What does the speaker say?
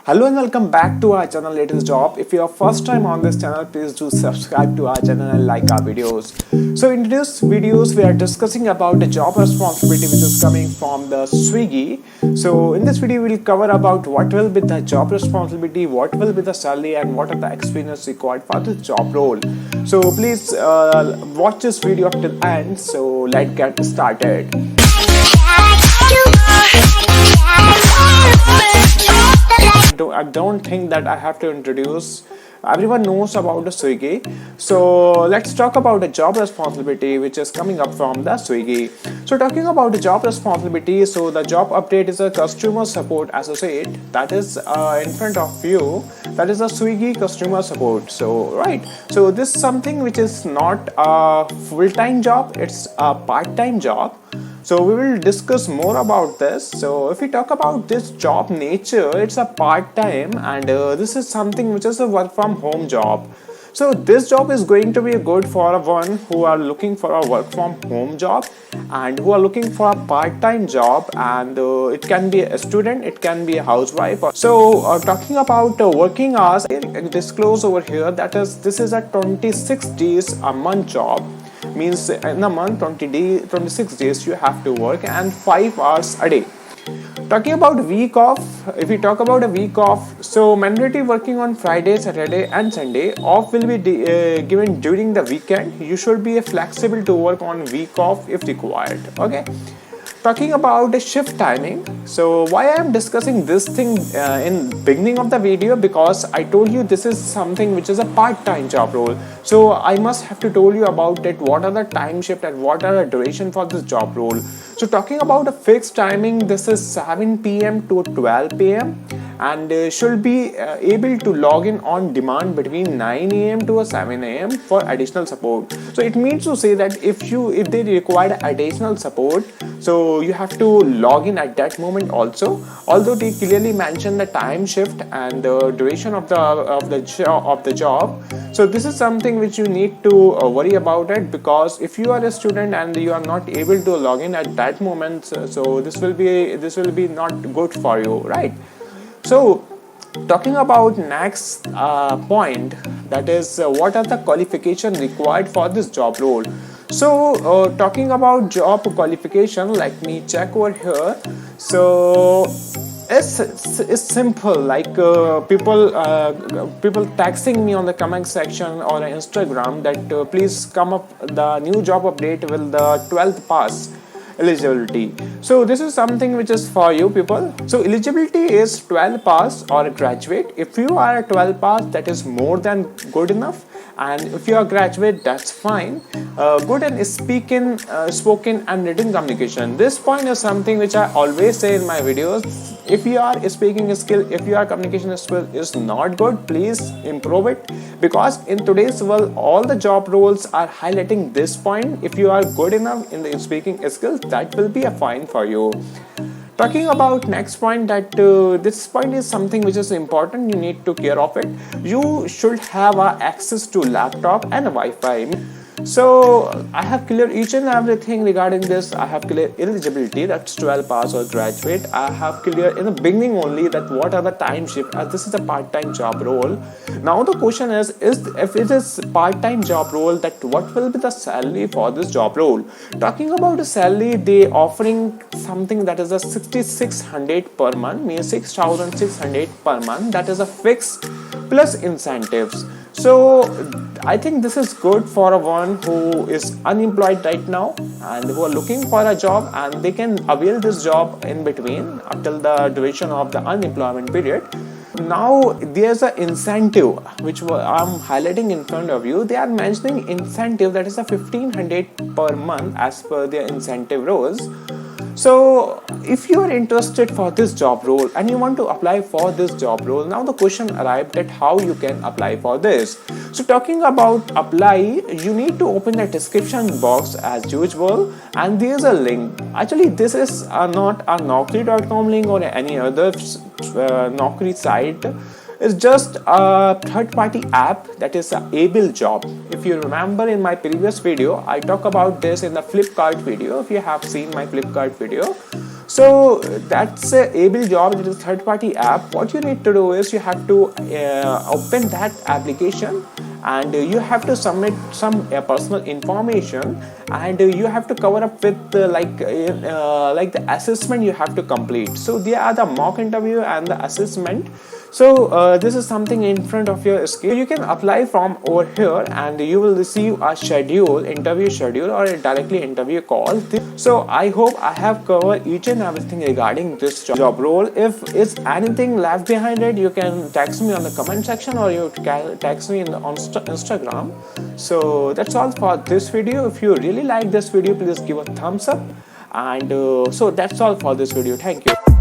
Hello and welcome back to our channel Latest Job. If you are first time on this channel, please do subscribe to our channel and like our videos. So in today's videos we are discussing about the job responsibility which is coming from the Swiggy. So in this video we will cover about what will be the job responsibility, what will be the salary and what are the experience required for the job role. So please watch this video up till end. So let's get started. I don't think that I have to introduce. Everyone knows about the Swiggy. So let's talk about the job responsibility which is coming up from the Swiggy. So talking about the job responsibility, so the job update is a customer support associate that is in front of you. That is a Swiggy customer support. So right. So this is something which is not a full-time job. It's a part-time job. So we will discuss more about this. So if we talk about this job nature, it's a part-time and this is something which is a work from home job. So this job is going to be good for one who are looking for a work from home job and who are looking for a part-time job, and it can be a student, it can be a housewife. So talking about working hours, disclose over here that is this is a 26 days a month job. Means in a month 26 days you have to work and 5 hours a day. Talking about week off, if we talk about a week off, so mandatory working on Friday, Saturday and Sunday. Off will be given during the weekend. You should be flexible to work on week off if required. Okay. Talking about the shift timing, so why I am discussing this thing in beginning of the video, because I told you this is something which is a part-time job role. So I must have to tell you about it, what are the time shift and what are the duration for this job role. So talking about a fixed timing, this is 7 p.m. to 12 p.m. and should be able to log in on demand between 9 a.m. to 7 a.m. for additional support. So it means to say that if they require additional support, so you have to log in at that moment also. Although they clearly mention the time shift and the duration of the job. So this is something which you need to worry about it, because if you are a student and you are not able to log in at that moment, so this will be not good for you, right? So talking about next point, that is what are the qualifications required for this job role. So talking about job qualification, let me check over here. So it's simple, like people texting me on the comment section or Instagram that please come up the new job update with the 12th pass eligibility. So this is something which is for you people. So eligibility is 12 pass or a graduate. If you are a 12 pass, that is more than good enough, and if you are graduate, that's fine. Good in spoken and written communication. This point is something which I always say in my videos. If your speaking skill, if your communication skill is not good, please improve it, because in today's world all the job roles are highlighting this point. If you are good enough in the speaking skills, that will be a fine for you. Talking about next point, that this point is something which is important, you need to care of it. You should have access to laptop and Wi-Fi. So I have cleared each and everything regarding this. I have cleared eligibility, that's 12 pass or graduate. I have cleared in the beginning only that what are the time shift, as this is a part-time job role. Now the question is if it is part-time job role, that what will be the salary for this job role. Talking about the salary, they offering something that is a 6,600 per month, means 6,600 per month. That is a fixed plus incentives. So I think this is good for one who is unemployed right now and who are looking for a job, and they can avail this job in between until the duration of the unemployment period. Now there's an incentive which I'm highlighting in front of you. They are mentioning incentive that is a 1,500 per month as per their incentive rules. So if you are interested for this job role and you want to apply for this job role, now the question arrived at how you can apply for this. So talking about apply, you need to open the description box as usual, and there is a link. Actually this is not a naukri.com link or any other Naukri site. It's just a third-party app that is a Able Job. If you remember in my previous video, I talk about this in the Flipkart video. If you have seen my Flipkart video, So that's Able Job. It is a third-party app. What you need to do is you have to open that application, and you have to submit some personal information, and you have to cover up with like the assessment you have to complete. So they are the mock interview and the assessment. So this is something in front of your screen. You can apply from over here, and you will receive a interview schedule, or a directly interview call. So I hope I have covered each and everything regarding this job role. If is anything left behind it, you can text me on the comment section, or you can text me on Instagram. So that's all for this video. If you really like this video, please give a thumbs up. And so that's all for this video. Thank you.